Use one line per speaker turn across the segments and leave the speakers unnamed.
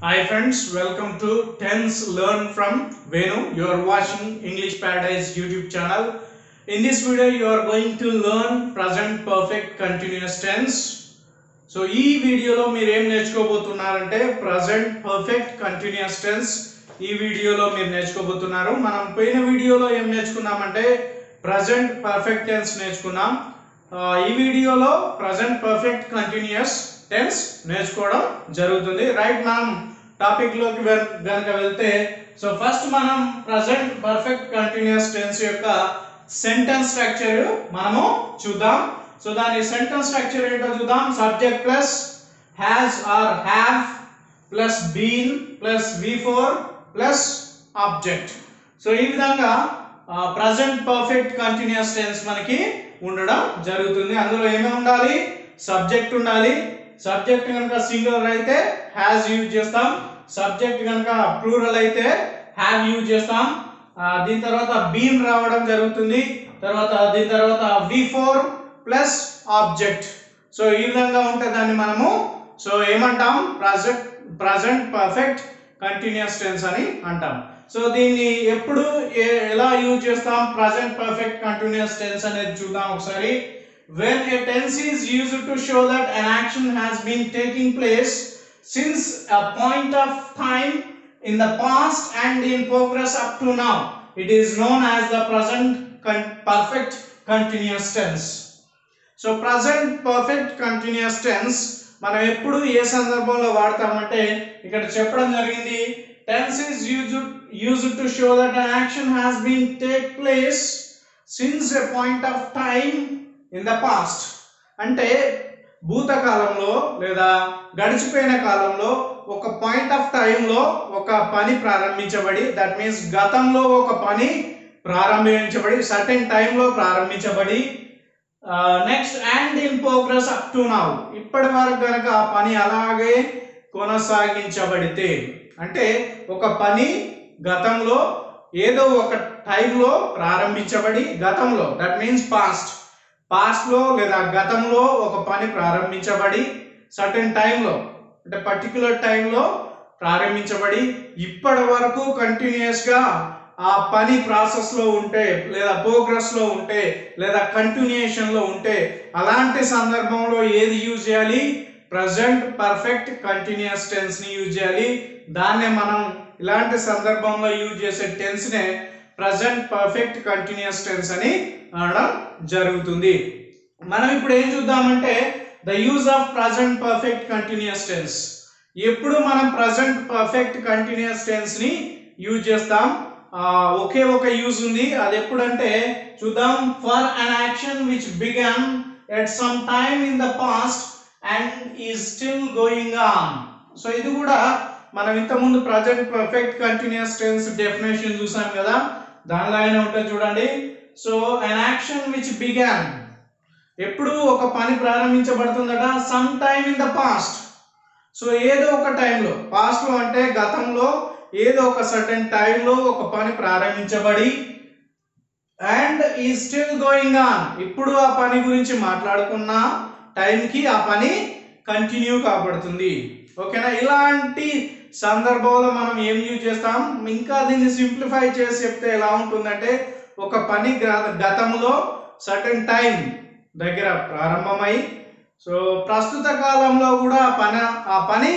Hi friends, welcome to Tense Learn from Venu. You are watching English Paradise YouTube channel. In this video, you are going to learn present perfect continuous tense. So, ఈ వీడియోలో మీరు ఏం నేర్చుకోబోతున్నారంటే present perfect continuous tense. ఈ వీడియోలో మీరు నేర్చుకోబోతున్నారు. మనం పోయిన వీడియోలో ఏం నేర్చుకున్నామంటే present perfect tense నేర్చుకున్నాం. ఈ వీడియోలో present perfect continuous tense నేర్చుకోవడం జరుగుతుంది. రైట్, మనం టాపిక్ లోకి గనుక వెళ్తే సో ఫస్ట్ మనం ప్రెజెంట్ పర్ఫెక్ట్ కంటిన్యూస్ టెన్స్ యొక్క సెంటెన్స్ స్ట్రక్చర్ మనము చూద్దాం. సో దాని సెంటెన్స్ స్ట్రక్చర్ ఏంటో చూద్దాం. Subject plus has or have plus been plus V4 plus object. So ఈ విధంగా ప్రెజెంట్ పర్ఫెక్ట్ కంటిన్యూస్ టెన్స్ మనకి ఉండడం జరుగుతుంది. అందులో ఏమేమి ఉండాలి? సబ్జెక్ట్ ఉండాలి. సబ్జెక్ట్ కనుక సింగులర్ అయితే హ్యాస్ యూజ్ చేస్తాం. సబ్జెక్ట్ కనుక ప్లూరల్ అయితే హ్యావ్ యూజ్ చేస్తాం. దీని తర్వాత బీన్ రావడం జరుగుతుంది. దీని తర్వాత V4 ప్లస్ ఆబ్జెక్ట్. సో ఈ విధంగా ఉంటే దాన్ని మనము సో ఏమంటాం? ప్రెజెంట్ పర్ఫెక్ట్ కంటిన్యూస్ టెన్స్ అని అంటాం. సో దీన్ని ఎప్పుడు ఎలా యూజ్ చేస్తాం? ప్రెజెంట్ పర్ఫెక్ట్ కంటిన్యూస్ టెన్స్ అనేది చూద్దాం ఒకసారి. When a tense is used to show that an action has been taking place since a point of time in the past and in progress up to now, it is known as the present perfect continuous tense. So present perfect continuous tense మనం ఎప్పుడు ఏ సందర్భంలో వాడతామంటే ఇక్కడ చెప్పడం జరిగింది. Tense is used to show that an action has been take place since a point of time in the past. అంటే భూతకాలంలో లేదా గడిచిపోయిన కాలంలో ఒక పాయింట్ ఆఫ్ టైంలో ఒక పని ప్రారంభించబడి, దట్ మీన్స్ గతంలో ఒక పని ప్రారంభించబడి సర్టెన్ టైంలో ప్రారంభించబడి next and in progress up to now, ఇప్పటి వరకు కనుక ఆ పని అలాగే కొనసాగించబడితే, అంటే ఒక పని గతంలో ఏదో ఒక టైంలో ప్రారంభించబడి, గతంలో దట్ మీన్స్ పాస్ట్ లో లేదా గతంలో ఒక పని ప్రారంభించబడి సర్టెన్ టైంలో అంటే పర్టికులర్ టైంలో ప్రారంభించబడి ఇప్పటి వరకు కంటిన్యూస్ గా ఆ పని ప్రాసెస్ లో ఉంటే లేదా ప్రోగ్రెస్ లో ఉంటే లేదా కంటిన్యూషన్ లో ఉంటే అలాంటి సందర్భంలో ఏది యూజ్ చేయాలి? ప్రెజెంట్ పర్ఫెక్ట్ కంటిన్యూస్ టెన్స్ ని యూజ్ చేయాలి. దాన్నే మనం ఇలాంటి సందర్భంలో యూజ్ చేసే టెన్స్ నే ప్రెజెంట్ పర్ఫెక్ట్ కంటిన్యూస్ టెన్స్ అని అనడం జరుగుతుంది. మనం ఇప్పుడు ఏం చూద్దామంటే the use of present perfect continuous tense. ఎప్పుడు మనం ప్రెజెంట్ పర్ఫెక్ట్ కంటిన్యూస్ టెన్స్ ని యూజ్ చేస్తాం? ఒకే ఒక యూజ్ ఉంది. అది ఎప్పుడంటే చూద్దాం. For an action which began at some time in the past and is still going on. So ఇది కూడా మనం ఇంతకుముందు present perfect continuous tense definition చూసాం కదా, దానిలాగానే ఉంటుంది చూడండి. So an action which began, ఎప్పుడు ఒక పని ప్రారంభించబడుతుందట some time in the past. So ఏదో ఒక టైంలో, పాస్ట్ లో అంటే గతంలో ఏదో ఒక సర్టెన్ టైంలో ఒక పని ప్రారంభించబడి అండ్ ఈ స్టిల్ గోయింగ్ ఆన్, ఇప్పుడు ఆ పని గురించి మాట్లాడుకున్న టైంకి ఆ పని కంటిన్యూ కాబడుతుంది. ఓకేనా? ఇలాంటి సందర్భంలో మనం ఏం యూజ్ చేస్తాం? ఇంకా దీన్ని సింప్లిఫై చేసి చెప్తే ఎలా ఉంటుందంటే ఒక పని గతంలో సర్టెన్ టైం దగ్గర ప్రారంభమై సో ప్రస్తుత కాలంలో కూడా ఆ పని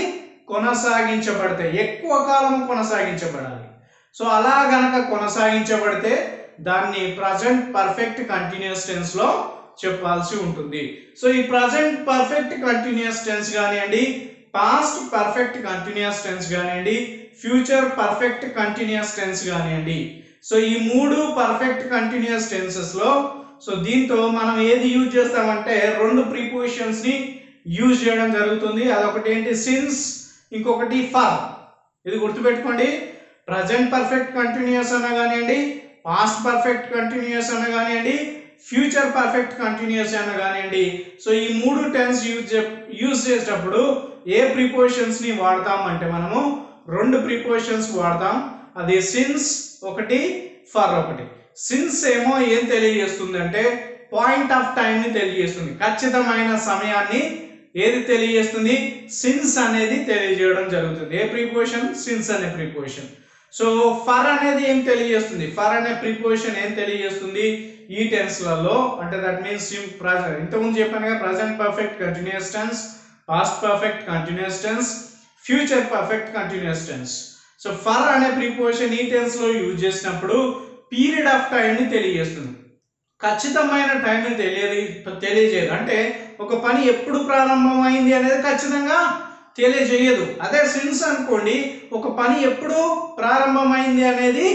కొనసాగించబడితే, ఎక్కువ కాలం కొనసాగించబడాలి. సో అలా గనక కొనసాగించబడితే దాన్ని ప్రెజెంట్ పర్ఫెక్ట్ కంటిన్యూస్ టెన్స్ లో చెప్పాల్సి ఉంటుంది. సో ఈ ప్రెజెంట్ పర్ఫెక్ట్ కంటిన్యూస్ టెన్స్ కానివ్వండి, పాస్ట్ పర్ఫెక్ట్ కంటిన్యూస్ టెన్స్ కానివ్వండి, ఫ్యూచర్ పర్ఫెక్ట్ కంటిన్యూస్ టెన్స్ కానివ్వండి, సో ఈ మూడు పర్ఫెక్ట్ కంటిన్యూస్ టెన్సెస్ లో సో దీంతో మనం ఏది యూజ్ చేస్తామంటే రెండు ప్రిపోజిషన్స్ ని యూజ్ చేయడం జరుగుతుంది. అదొకటి ఏంటి? సిన్స్, ఇంకొకటి ఫర్. ఇది గుర్తుపెట్టుకోండి. ప్రెజెంట్ పర్ఫెక్ట్ కంటిన్యూస్ అన్న కానివ్వండి, పాస్ట్ పర్ఫెక్ట్ కంటిన్యూస్ అన్న కానివ్వండి, ఫ్యూచర్ పర్ఫెక్ట్ కంటిన్యూస్ అన్న కానివ్వండి, సో ఈ మూడు టెన్స్ యూజ్ చేసేటప్పుడు ఏ ప్రిపోజిషన్స్ ని వాడతాం అంటే మనము రెండు ప్రిపోజిషన్స్ వాడతాం. అది సిన్స్ ఒకటి, ఫర్ ఒకటి. సిన్స్ ఏమో ఏం తెలియజేస్తుంది అంటే పాయింట్ ఆఫ్ టైం ని తెలియజేస్తుంది, ఖచ్చితమైన సమయాన్ని ఏది తెలియజేస్తుంది? సిన్స్ అనేది తెలియజేయడం జరుగుతుంది. A preposition? సిన్స్ అనే ప్రిపోజిషన్. సో ఫర్ అనేది ఏం తెలియజేస్తుంది? ఫర్ అనే ప్రిపోజిషన్ ఏం తెలియజేస్తుంది ఈ టెన్స్లలో అంటే దట్ మీన్స్ ప్రెజెంట్. ఇంతకుముందు చెప్పాను కదా, present perfect continuous tense, past perfect continuous tense, future perfect continuous tense. So for అనే ప్రిపోజిషన్ ఈ టెన్స్ లో యూజ్ చేసినప్పుడు పీరియడ్ ఆఫ్ టైం ని తెలియజేస్తుంది, ఖచ్చితమైన టైం ని తెలియజేయదు. అంటే ఒక పని ఎప్పుడు ప్రారంభమైంది అనేది ఖచ్చితంగా తెలియజేయదు. అదే సిన్స్ అనుకోండి, ఒక పని ఎప్పుడు ప్రారంభమైంది అనేది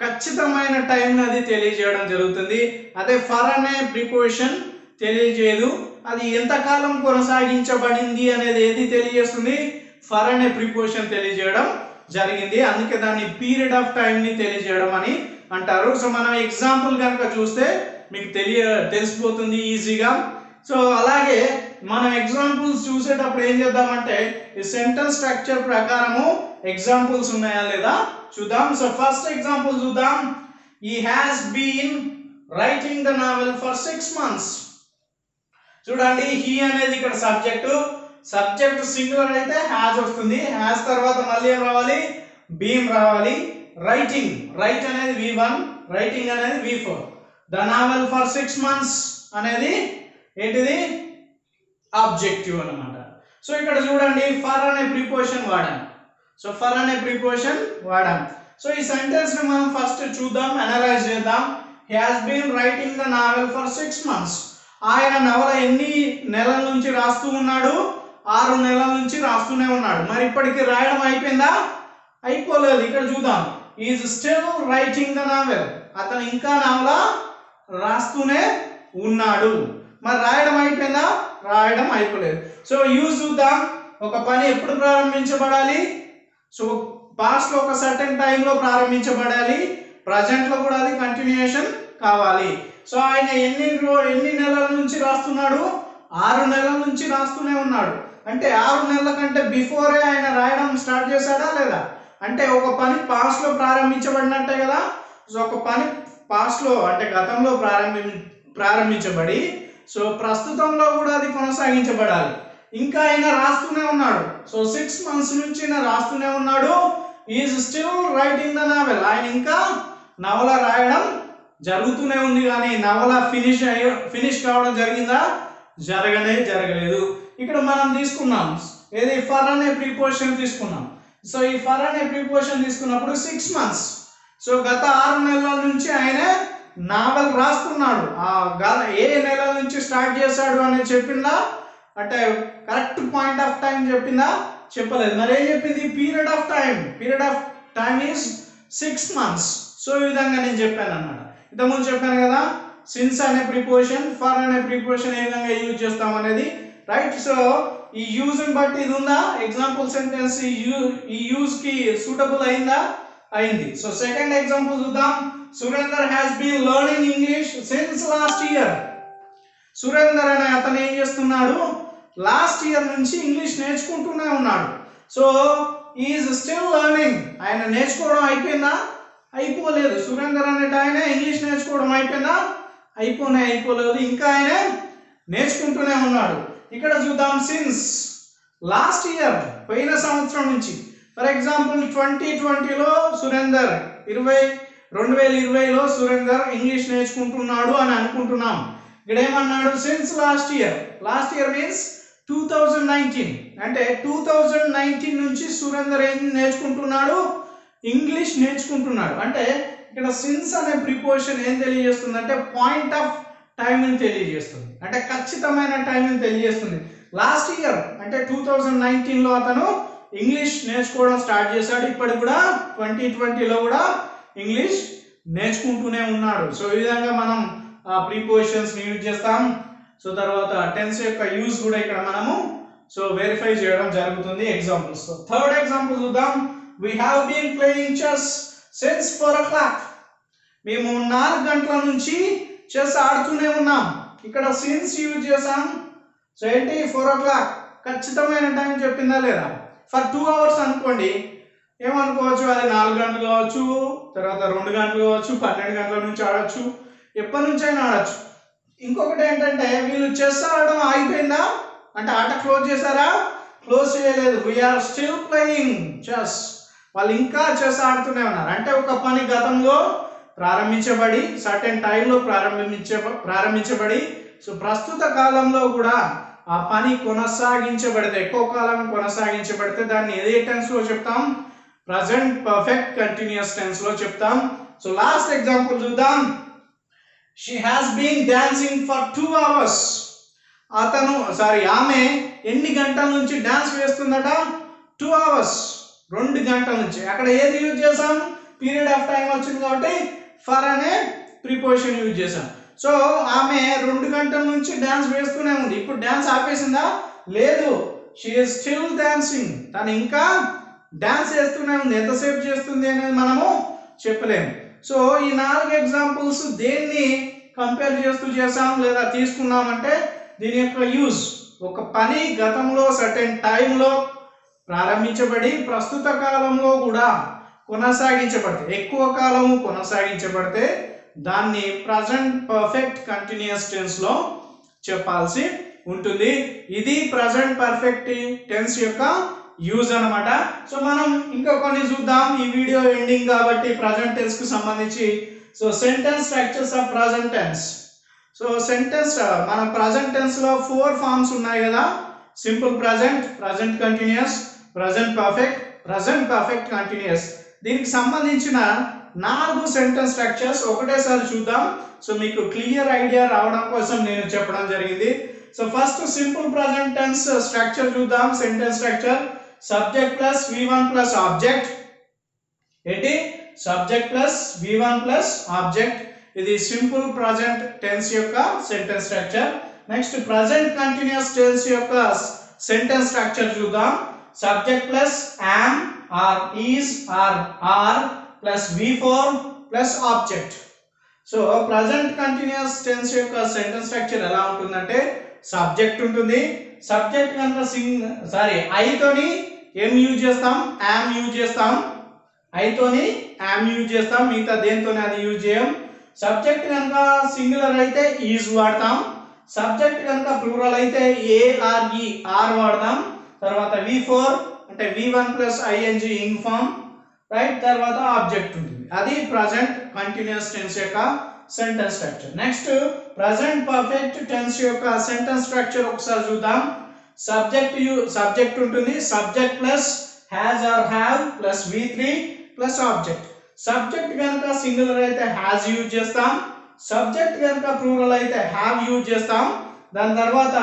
ఖచ్చితమైన టైం అది తెలియజేయడం జరుగుతుంది. అదే ఫర్ అనే ప్రిపోజిషన్ తెలియజేయదు, అది ఎంతకాలం కొనసాగించబడింది అనేది ఏది తెలియజేస్తుంది? ఫర్ అనే ప్రిపోజిషన్ తెలియజేయడం జరిగింది. అందుకే దాన్ని పీరియడ్ ఆఫ్ టైం ని తెలియజేయడం అని అంటారు. సో మనం ఎగ్జాంపుల్ కనుక చూస్తే మీకు తెలిసిపోతుంది ఈజీగా. సో అలాగే మనం ఎగ్జాంపుల్స్ చూసేటప్పుడు ఏం చేద్దామంటే ఈ సెంటెన్స్ స్ట్రక్చర్ ప్రకారము ఎగ్జాంపుల్స్ ఉన్నాయా లేదా చూద్దాం. సో ఫస్ట్ ఎగ్జాంపుల్ చూద్దాం. He has been writing the novel for 6 months. చూడండి, హీ అనేది ఇక్కడ సబ్జెక్ట్ సింగులర్ అయితే హ్యాస్ వస్తుంది, హ్యాస్ తర్వాత మళ్ళీ ఏం రావాలి? బీమ్ రావాలి. రైటింగ్, రైట్ అనేది V1, రైటింగ్ అనేది V4. The novel for 6 months అనేది ఏంటిది? ఆబ్జెక్టివ్ అన్నమాట. సో ఇక్కడ చూడండి, ఫర్ అనే ప్రిపోజిషన్ వాడాం. సో ఫర్ అనే ప్రిపోజిషన్ వాడాం. సో ఈ సెంటెన్స్ ని మనం ఫస్ట్ చూద్దాం, అనలైజ్ చేద్దాం. He has been writing the novel for 6 months. ఆయన నవల ఎన్ని నెలల నుంచి రాస్తూ ఉన్నాడు? 6 నెలల నుంచి రాస్తూనే ఉన్నాడు. మరి ఇప్పటికి రాయడం అయిపోయిందా? అయిపోలేదు. ఇక్కడ చూద్దాం, he is still writing the novel. అతను ఇంకా నవల రాస్తూనే ఉన్నాడు. మరి రాయడం అయిపోయిందా? రాయడం అయిపోలేదు. సో యూజ్ చూద్దాం. ఒక పని ఎప్పుడు ప్రారంభించబడాలి? సో పాస్ట్ లో ఒక సర్టెన్ టైంలో ప్రారంభించబడాలి, ప్రజెంట్ లో కూడా అది కంటిన్యూయేషన్ కావాలి. సో ఆయన ఎన్ని నెలల నుంచి రాస్తున్నాడు? 6 నెలల నుంచి రాస్తూనే ఉన్నాడు. అంటే 6 నెలల కంటే బిఫోరే ఆయన రాయడం స్టార్ట్ చేశాడా లేదా? అంటే ఒక పని పాస్ట్ లో ప్రారంభించబడినట్టే కదా. సో ఒక పని పాస్ట్ లో అంటే గతంలో ప్రారంభించబడి సో ప్రస్తుతంలో కూడా అది కొనసాగించబడాలి. ఇంకా ఆయన రాస్తూనే ఉన్నాడు. సో 6 months నుంచి ఆయన రాస్తూనే ఉన్నాడు. Is still writing the novel. ఆయన ఇంకా నవల రాయడం జరుగుతూనే ఉంది, కానీ నవల ఫినిష్ కావడం జరిగిందా? జరగలేదు. ఇక్కడ మనం తీసుకున్నాం ఏది? ఫర్ అనే ప్రిపోజిషన్ తీసుకున్నాం. సో ఈ ఫర్ అనే ప్రిపోజిషన్ తీసుకున్నప్పుడు 6 months. సో గత 6 నెలల నుంచి ఆయన నావెల్ రాస్తున్నాడు. ఏ నెల నుంచి స్టార్ట్ చేశాడు అనేది చెప్పిందా? అంటే కరెక్ట్ పాయింట్ ఆఫ్ టైం చెప్పిందా? చెప్పలేదు. మరి ఏం చెప్పింది? Period of time is 6 months. So ఈ విధంగా నేను చెప్పాను అన్నమాట. ఇంతకుముందు చెప్పాను కదా, సిన్స్ అనే ప్రిపోజిషన్, ఫర్ అనే ప్రిపోజిషన్ ఏ విధంగా యూజ్ చేస్తాం అనేది, రైట్? సో ఈ యూజ్ ని బట్టి ఇది ఉందా? ఎగ్జాంపుల్ సెంటెన్స్ ఈ యూజ్ కి సూటబుల్ అయిందా? అయింది. సో సెకండ్ ఎగ్జాంపుల్ చూద్దాం. Surender has been learning English since last year. Surender అనే అతను ఏం చేస్తున్నాడు? లాస్ట్ ఇయర్ నుంచి ఇంగ్లీష్ నేర్చుకుంటూనే ఉన్నాడు. So is still learning. ఆయన నేర్చుకోవడం అయిపోయిందా? అయిపోలేదు. సురేందర్ అనేట ఆయన ఇంగ్లీష్ నేర్చుకోవడం అయిపోయిందా? అయిపోలేదు. ఇంకా ఆయన నేర్చుకుంటూనే ఉన్నాడు. ఇక్కడ చూద్దాం, సిన్స్ లాస్ట్ ఇయర్, పోయిన సంవత్సరం నుంచి. ఫర్ ఎగ్జాంపుల్ 2020లో సురేందర్ 2020లో సురేందర్ ఇంగ్లీష్ నేర్చుకుంటున్నాడు అని అనుకుంటున్నాం. ఇక్కడ ఏమన్నాడు? Since last year means 2019. అంటే 2019 నుంచి సురేందర్ ఏం నేర్చుకుంటున్నాడు? ఇంగ్లీష్ నేర్చుకుంటున్నాడు. అంటే ఇక్కడ సిన్స్ అనే ప్రిపోజిషన్ ఏం తెలియజేస్తుంది అంటే పాయింట్ ఆఫ్ టైం ని తెలియజేస్తుంది, అంటే ఖచ్చితమైన టైం ని తెలియజేస్తుంది. లాస్ట్ ఇయర్ అంటే 2019లో అతను ఇంగ్లీష్ నేర్చుకోవడం స్టార్ట్ చేశాడు. ఇప్పటికి కూడా 2020లో కూడా ఇంగ్లీష్ నేర్చుకుంటూనే ఉన్నాడు. సో ఈ విధంగా మనం ప్రిపోజిషన్స్ ని యూజ్ చేస్తాం. సో తర్వాత టెన్స్ యొక్క యూజ్ కూడా ఇక్కడ మనము సో వెరిఫై చేయడం జరుగుతుంది ఎగ్జాంపుల్స్ తో. థర్డ్ ఎగ్జాంపుల్ చూద్దాం. We have been playing chess since 4 o'clock. మేము 4 గంటల నుంచి చెస్ ఆడుతూనే ఉన్నాం. ఇక్కడ సిన్స్ యూజ్ చేసాం. సో ఏంటి? 4 o'clock. ఖచ్చితమైన టైం చెప్పిందా లేదా? ఫర్ 2 hours అనుకోండి, ఏమనుకోవచ్చు? అది 4 గంటలు కావచ్చు, తర్వాత 2 గంటలు కావచ్చు, 12 గంటల నుంచి ఆడొచ్చు, ఎప్పటి నుంచి అయినా ఆడొచ్చు. ఇంకొకటి ఏంటంటే వీళ్ళు చెస్ ఆడడం అయిపోయిందా? అంటే ఆట క్లోజ్ చేశారా? క్లోజ్ చేయలేదు. We are still playing chess. వాళ్ళు ఇంకా చెస్ ఆడుతూనే ఉన్నారు. అంటే ఒక పని గతంలో ప్రారంభించబడి సర్టెన్ టైంలో ప్రారంభించబడి సో ప్రస్తుత కాలంలో కూడా ఆ పని కొనసాగించబడితే, ఎక్కువ కాలం కొనసాగించబడితే దాన్ని ఏ టెన్స్ లో చెప్తాం? ప్రజెంట్ పర్ఫెక్ట్ కంటిన్యూస్ టెన్స్ లో చెప్తాం. సో లాస్ట్ ఎగ్జాంపుల్ చూద్దాం. She has been dancing for 2 hours. ఆమె ఎన్ని గంటల నుంచి డాన్స్ వేస్తుందట? 2 hours, 2 గంటల నుంచి. అక్కడ ఏది యూజ్ చేసాం? పీరియడ్ ఆఫ్ టైం వచ్చింది కాబట్టి ఫర్ అనే ప్రిపోజిషన్ యూజ్ చేసాం. సో ఆమె 2 గంటల నుంచి డాన్స్ వేస్తూనే ఉంది. ఇప్పుడు డాన్స్ ఆపేసిందా? లేదు. She is still dancing. తను ఇంకా డాన్స్ చేస్తూనే ఉంది. ఎంతసేపు చేస్తుంది అనేది మనము చెప్పలేము. సో ఈ 4 ఎగ్జాంపుల్స్ దేన్ని కంపేర్ చేస్తూ చేసాం లేదా తీసుకున్నామంటే దీని యొక్క యూజ్ ఒక పని గతంలో సర్టెన్ టైంలో ప్రారంభించబడి ప్రస్తుత కాలంలో కూడా కొనసాగించబడితే, ఎక్కువ కాలము కొనసాగించబడితే దాన్ని ప్రజెంట్ పర్ఫెక్ట్ కంటిన్యూస్ టెన్స్ లో చెప్పాల్సి ఉంటుంది. ఇది ప్రజెంట్ పర్ఫెక్ట్ టెన్స్ యొక్క యూజ్ అన్నమాట. సో మనం ఇంకా కొన్ని చూద్దాం ఈ వీడియో ఎండింగ్ కాబట్టి ప్రజెంట్ టెన్స్ కు సంబంధించి. So sentence structures of present tense. So sentence మన ప్రజెంట్ టెన్స్ లో 4 ఫార్మ్స్ ఉన్నాయి కదా. Simple present, present continuous, present perfect continuous. దీనికి సంబంధించిన 4 సెంటెన్స్ స్ట్రక్చర్స్ ఒకటేసారి చూద్దాం. సో మీకు క్లియర్ ఐడియా రావడం కోసం నేను చెప్పడం జరిగింది. So first simple present tense structure చూద్దాం. Sentence structure subject plus V1 plus object. ఏంటి? Subject plus V1 plus object. ఇది సింపుల్ ప్రజెంట్ టెన్స్ యొక్క sentence structure. Next present continuous tense యొక్క సెంటెన్స్ స్ట్రక్చర్ చూద్దాం. Subject plus am or is or are plus V4 plus object. So present continuous tense యొక్క sentence structure ఎలా ఉంటుందంటే subject ఉంటుంది. Subject కనుక I తోని ఏం యూజ్ చేస్తాం? am యూజ్ చేస్తాం. ఐ తోని am యూజ్ చేస్తాం. మిగతా దేనితోనే అది యూజ్ చేయం. సబ్జెక్ట్ కనుక సింగులర్ అయితే ఈజ్ వాడతాం. సబ్జెక్ట్ కనుక ప్లూరల్ అయితే ఏ ఆర్ ఈ ఆర్ వాడతాం. తర్వాత V4 అంటే V1 plus ing ing form, right. తర్వాత ఆబ్జెక్ట్ ఉంటుంది. అది ప్రజెంట్ కంటిన్యూస్ టెన్స్ యొక్క sentence structure. Next present perfect tense యొక్క సెంటెన్స్ స్ట్రక్చర్ ఒకసారి చూద్దాం. సబ్జెక్ట్ ఉంటుంది. Subject plus has or have plus V3 plus object. Subject కనుక సింగులర్ అయితే హ్యాజ్ యూజ్ చేస్తాం. సబ్జెక్ట్ కనుక ప్లూరల్ అయితే హ్యావ్ యూజ్ చేస్తాం. దాని తర్వాత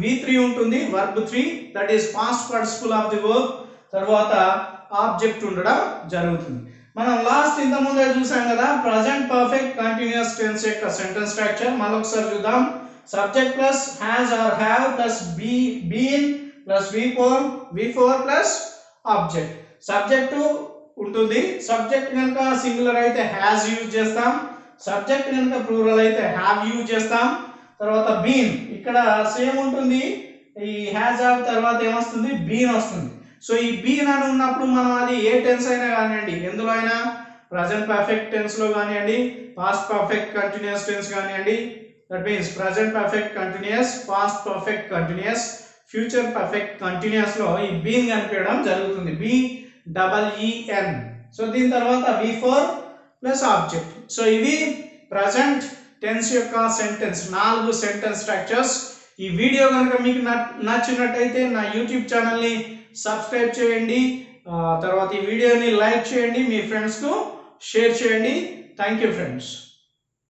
V3 ఉంటుంది, verb 3, that is past participle of the verb. తర్వాత ఆబ్జెక్ట్ ఉండడం జరుగుతుంది. మనం లాస్ట్ ఇంత ముందే చూసాం కదా ప్రజెంట్ పర్ఫెక్ట్ కంటిన్యూస్ టెన్స్ యొక్క సెంటెన్స్ స్ట్రక్చర్. మళ్ళొకసారి చూద్దాం. Subject plus has or have plus been plus V4 plus object. Subject ఉంటుంది. సబ్జెక్ట్ కనుక సింగులర్ అయితే హ్యాజ్ యూజ్ చేస్తాం. సబ్జెక్ట్ కనుక ప్లూరల్ అయితే హ్యావ్ యూజ్ చేస్తాం. తర్వాత బీన్ ఇక్కడ సేమ్ ఉంటుంది. ఈ హ్యాజ్ ఆఫ్ తర్వాత ఏమొస్తుంది? బీన్ వస్తుంది. సో ఈ బీన్ అని ఉన్నప్పుడు మనం అది ఏ టెన్స్ అయినా కానివ్వండి, ఎందులో అయినా ప్రజెంట్ పర్ఫెక్ట్ టెన్స్ లో కానివ్వండి, పాస్ట్ పర్ఫెక్ట్ కంటిన్యూస్ టెన్స్ కానివ్వండి, that means present perfect continuous, past perfect continuous, future perfect continuous లో ఈ బీన్ కనిపించడం జరుగుతుంది. BEEN. సో దీని తర్వాత V4 ప్లస్ ఆబ్జెక్ట్. సో ఇవి ప్రజెంట్ టెన్స్ యొక్క 4 సెంటెన్స్ స్ట్రక్చర్స్. ఈ వీడియో కనుక మీకు నచ్చినట్టయితే నా యూట్యూబ్ ఛానల్ని సబ్స్క్రైబ్ చేయండి. తర్వాత ఈ వీడియోని లైక్ చేయండి, మీ ఫ్రెండ్స్కు షేర్ చేయండి. Thank you friends.